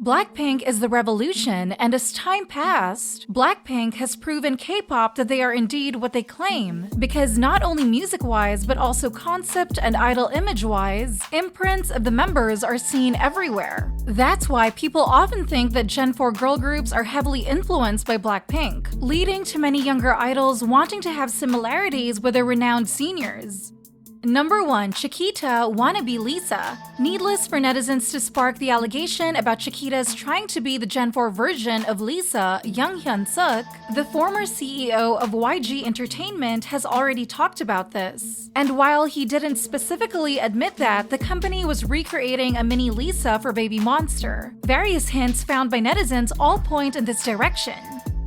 Blackpink is the revolution, and as time passed, Blackpink has proven K-pop that they are indeed what they claim, because not only music-wise but also concept and idol image-wise, imprints of the members are seen everywhere. That's why people often think that Gen 4 girl groups are heavily influenced by Blackpink, leading to many younger idols wanting to have similarities with their renowned seniors. Number 1. Chiquita, wannabe Lisa. Needless for netizens to spark the allegation about Chiquita's trying to be the Gen 4 version of Lisa, Young Hyun-suk, the former CEO of YG Entertainment has already talked about this. And while he didn't specifically admit that, the company was recreating a mini Lisa for Baby Monster. Various hints found by netizens all point in this direction.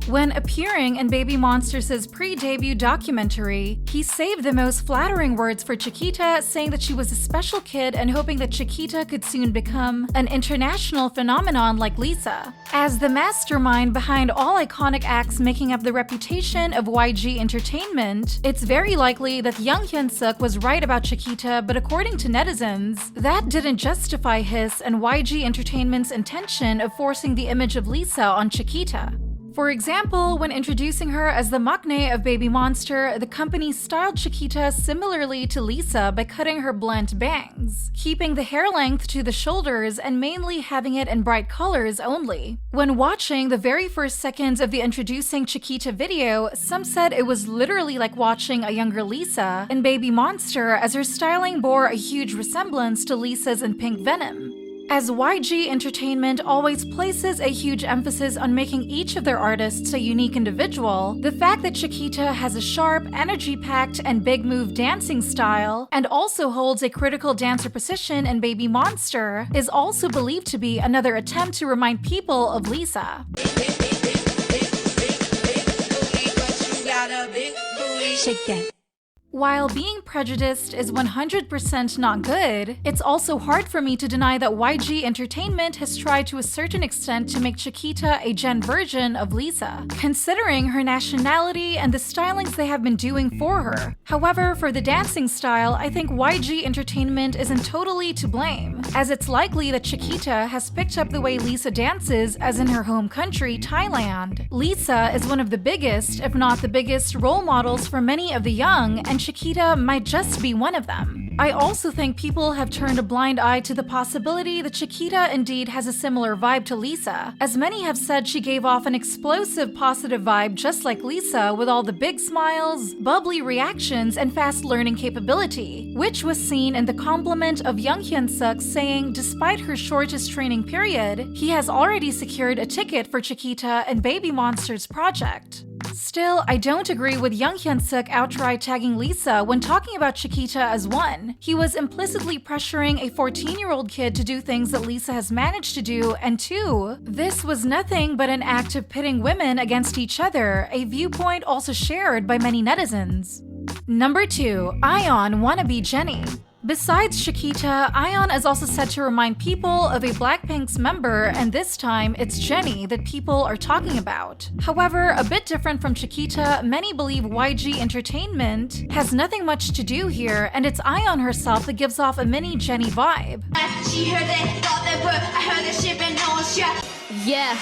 When appearing in Baby Monster's pre-debut documentary, he saved the most flattering words for Chiquita, saying that she was a special kid and hoping that Chiquita could soon become an international phenomenon like Lisa. As the mastermind behind all iconic acts making up the reputation of YG Entertainment, it's very likely that Young Hyun-suk was right about Chiquita, but according to netizens, that didn't justify his and YG Entertainment's intention of forcing the image of Lisa on Chiquita. For example, when introducing her as the maknae of Baby Monster, the company styled Chiquita similarly to Lisa by cutting her blunt bangs, keeping the hair length to the shoulders, and mainly having it in bright colors only. When watching the very first seconds of the introducing Chiquita video, some said it was literally like watching a younger Lisa in Baby Monster, as her styling bore a huge resemblance to Lisa's in Pink Venom. As YG Entertainment always places a huge emphasis on making each of their artists a unique individual, the fact that Chiquita has a sharp, energy-packed, and big move dancing style, and also holds a critical dancer position in Baby Monster, is also believed to be another attempt to remind people of Lisa. Shake that. While being prejudiced is 100% not good, it's also hard for me to deny that YG Entertainment has tried to a certain extent to make Chiquita a Gen version of Lisa, considering her nationality and the stylings they have been doing for her. However, for the dancing style, I think YG Entertainment isn't totally to blame, as it's likely that Chiquita has picked up the way Lisa dances as in her home country, Thailand. Lisa is one of the biggest, if not the biggest, role models for many of the young, and Chiquita might just be one of them. I also think people have turned a blind eye to the possibility that Chiquita indeed has a similar vibe to Lisa, as many have said she gave off an explosive positive vibe just like Lisa, with all the big smiles, bubbly reactions, and fast learning capability, which was seen in the compliment of Young Hyun-suk saying despite her shortest training period, he has already secured a ticket for Chiquita and Baby Monster's project. Still, I don't agree with Young Hyun-suk outright tagging Lisa when talking about Chiquita as one. He was implicitly pressuring a 14-year-old kid to do things that Lisa has managed to do, and 2, this was nothing but an act of pitting women against each other, a viewpoint also shared by many netizens. Number 2. Ion, wannabe Jennie. Besides Chiquita, Ion is also said to remind people of a Blackpink's member, and this time it's Jennie that people are talking about. However, a bit different from Chiquita, many believe YG Entertainment has nothing much to do here, and it's Ion herself that gives off a mini Jennie vibe. Yeah.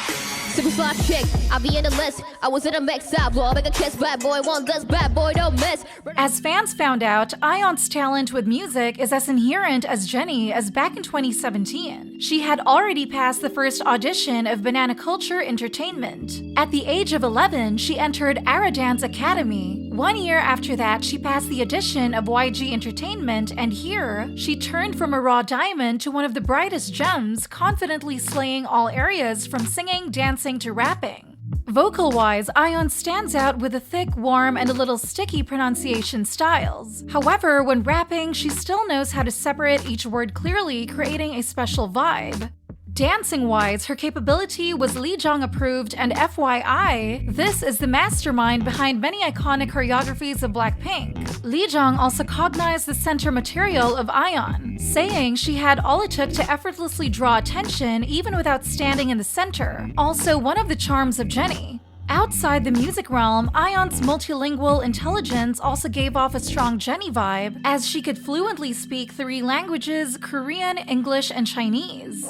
Super slot chick, I'll be in the list. I was in a mix up, blow make a kiss, bad boy, want this, bad boy, don't miss. As fans found out, Ion's talent with music is as inherent as Jennie, as back in 2017. She had already passed the first audition of Banana Culture Entertainment. At the age of 11, she entered Ara Dance Academy. 1 year after that, she passed the audition of YG Entertainment, and here, she turned from a raw diamond to one of the brightest gems, confidently slaying all areas from singing, dancing, to rapping. Vocal-wise, Ion stands out with a thick, warm, and a little sticky pronunciation styles. However, when rapping, she still knows how to separate each word clearly, creating a special vibe. Dancing-wise, her capability was Lee Jong approved, and FYI, this is the mastermind behind many iconic choreographies of Blackpink. Lee Jong also cognized the center material of Ion, saying she had all it took to effortlessly draw attention even without standing in the center, also one of the charms of Jennie. Outside the music realm, Ion's multilingual intelligence also gave off a strong Jennie vibe, as she could fluently speak 3 languages: Korean, English, and Chinese.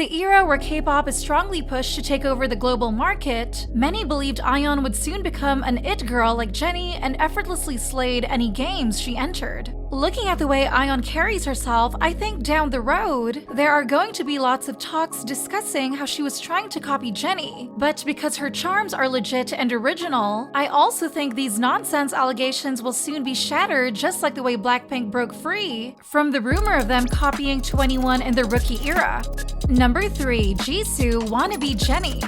the era where K-pop is strongly pushed to take over the global market, many believed Ion would soon become an it girl like Jennie and effortlessly slayed any games she entered. Looking at the way Ion carries herself, I think down the road, there are going to be lots of talks discussing how she was trying to copy Jennie. But because her charms are legit and original, I also think these nonsense allegations will soon be shattered, just like the way Blackpink broke free from the rumor of them copying 21 in the Rookie era. Number 3. Jisoo, Wannabe Jennie.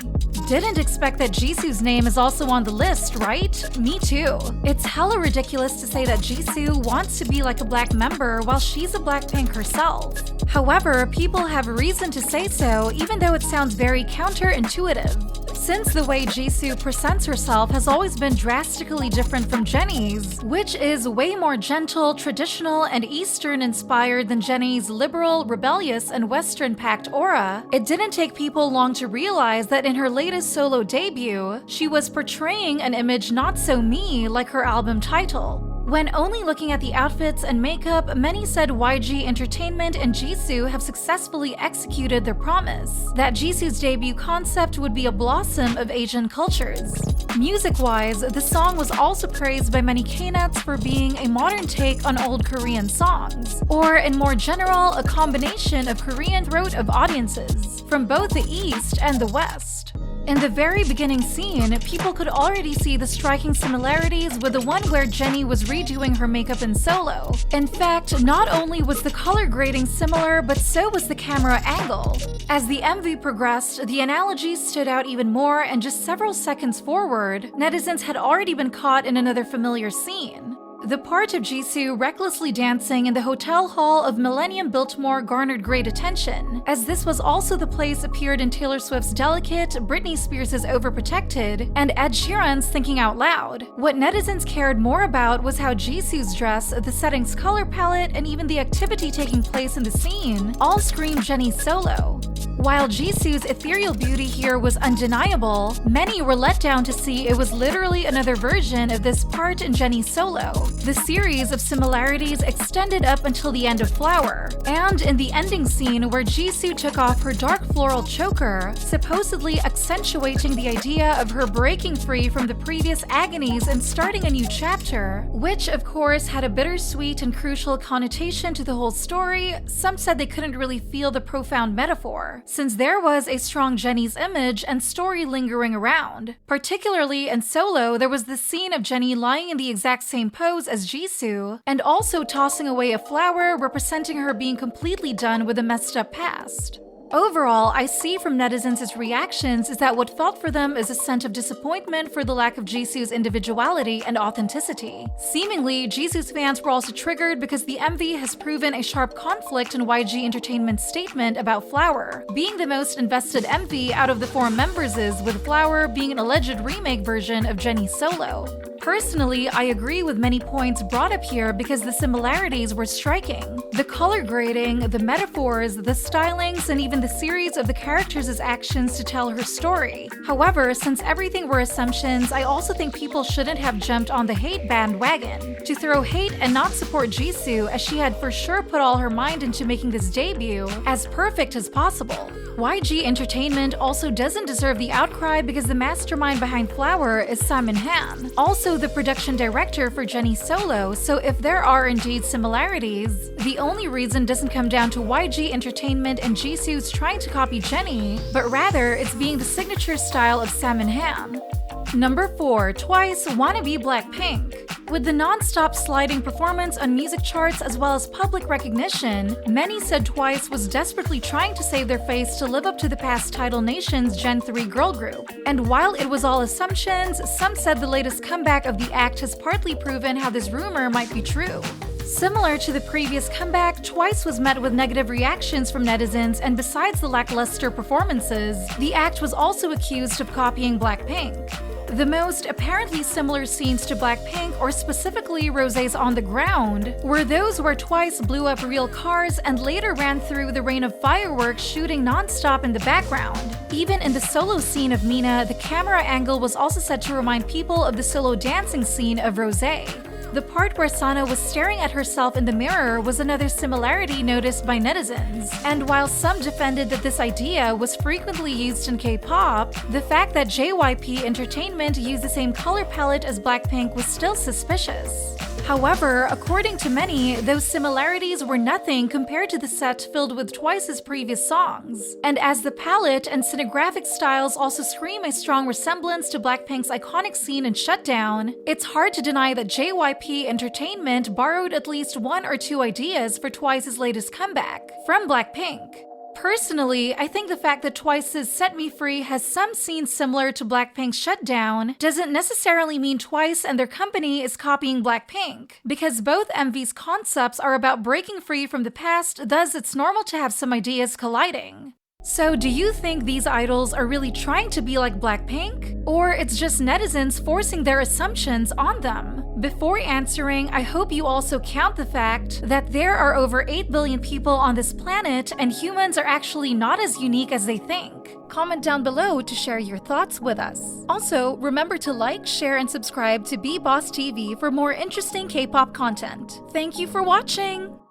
Didn't expect that Jisoo's name is also on the list, right? Me too. It's hella ridiculous to say that Jisoo wants to be like a black member while she's a Blackpink herself. However, people have reason to say so, even though it sounds very counterintuitive, since the way Jisoo presents herself has always been drastically different from Jennie's, which is way more gentle, traditional, and Eastern-inspired than Jennie's liberal, rebellious, and Western-packed aura. It didn't take people long to realize that in her latest solo debut, she was portraying an image not so me like her album title. When only looking at the outfits and makeup, many said YG Entertainment and Jisoo have successfully executed their promise that Jisoo's debut concept would be a blossom of Asian cultures. Music-wise, the song was also praised by many K-nuts for being a modern take on old Korean songs, or in more general, a combination of Korean throat of audiences from both the East and the West. In the very beginning scene, people could already see the striking similarities with the one where Jennie was redoing her makeup in solo. In fact, not only was the color grading similar, but so was the camera angle. As the MV progressed, the analogies stood out even more, and just several seconds forward, netizens had already been caught in another familiar scene. The part of Jisoo recklessly dancing in the hotel hall of Millennium Biltmore garnered great attention, as this was also the place appeared in Taylor Swift's Delicate, Britney Spears' Overprotected, and Ed Sheeran's Thinking Out Loud. What netizens cared more about was how Jisoo's dress, the setting's color palette, and even the activity taking place in the scene all screamed Jennie's solo. While Jisoo's ethereal beauty here was undeniable, many were let down to see it was literally another version of this part in Jennie's solo. The series of similarities extended up until the end of Flower, and in the ending scene where Jisoo took off her dark floral choker, supposedly accentuating the idea of her breaking free from the previous agonies and starting a new chapter, which of course had a bittersweet and crucial connotation to the whole story. Some said they couldn't really feel the profound metaphor, since there was a strong Jennie's image and story lingering around. Particularly in Solo, there was the scene of Jennie lying in the exact same pose as Jisoo, and also tossing away a flower representing her being completely done with a messed up past. Overall, I see from netizens' reactions is that what felt for them is a sense of disappointment for the lack of Jisoo's individuality and authenticity. Seemingly, Jisoo's fans were also triggered because the MV has proven a sharp conflict in YG Entertainment's statement about Flower being the most invested MV out of the 4 members, with Flower being an alleged remake version of Jennie's solo. Personally, I agree with many points brought up here because the similarities were striking. The color grading, the metaphors, the stylings, and even the series of the characters' actions to tell her story. However, since everything were assumptions, I also think people shouldn't have jumped on the hate bandwagon to throw hate and not support Jisoo, as she had for sure put all her mind into making this debut as perfect as possible. YG Entertainment also doesn't deserve the outcry because the mastermind behind Flower is Simon Han, also the production director for Jennie's solo, so if there are indeed similarities, the only reason doesn't come down to YG Entertainment and Jisoo's trying to copy Jennie, but rather it's being the signature style of Simon Han. Number 4. Twice, Wannabe Blackpink. With the non-stop sliding performance on music charts as well as public recognition, many said Twice was desperately trying to save their face to live up to the past Tidal Nation's Gen 3 girl group. And while it was all assumptions, some said the latest comeback of the act has partly proven how this rumor might be true. Similar to the previous comeback, Twice was met with negative reactions from netizens, and besides the lackluster performances, the act was also accused of copying Blackpink. The most apparently similar scenes to Blackpink, or specifically Rosé's On the Ground, were those where Twice blew up real cars and later ran through the rain of fireworks shooting non-stop in the background. Even in the solo scene of Mina, the camera angle was also said to remind people of the solo dancing scene of Rosé. The part where Sana was staring at herself in the mirror was another similarity noticed by netizens. And while some defended that this idea was frequently used in K-pop, the fact that JYP Entertainment used the same color palette as Blackpink was still suspicious. However, according to many, those similarities were nothing compared to the set filled with Twice's previous songs. And as the palette and cinegraphic styles also scream a strong resemblance to Blackpink's iconic scene in Shutdown, it's hard to deny that JYP Entertainment borrowed at least one or two ideas for Twice's latest comeback from Blackpink. Personally, I think the fact that Twice's Set Me Free has some scenes similar to Blackpink's Shutdown doesn't necessarily mean Twice and their company is copying Blackpink, because both MV's concepts are about breaking free from the past, thus it's normal to have some ideas colliding. So do you think these idols are really trying to be like Blackpink? Or it's just netizens forcing their assumptions on them? Before answering, I hope you also count the fact that there are over 8 billion people on this planet and humans are actually not as unique as they think. Comment down below to share your thoughts with us. Also, remember to like, share, and subscribe to BeBoss TV for more interesting K-pop content. Thank you for watching!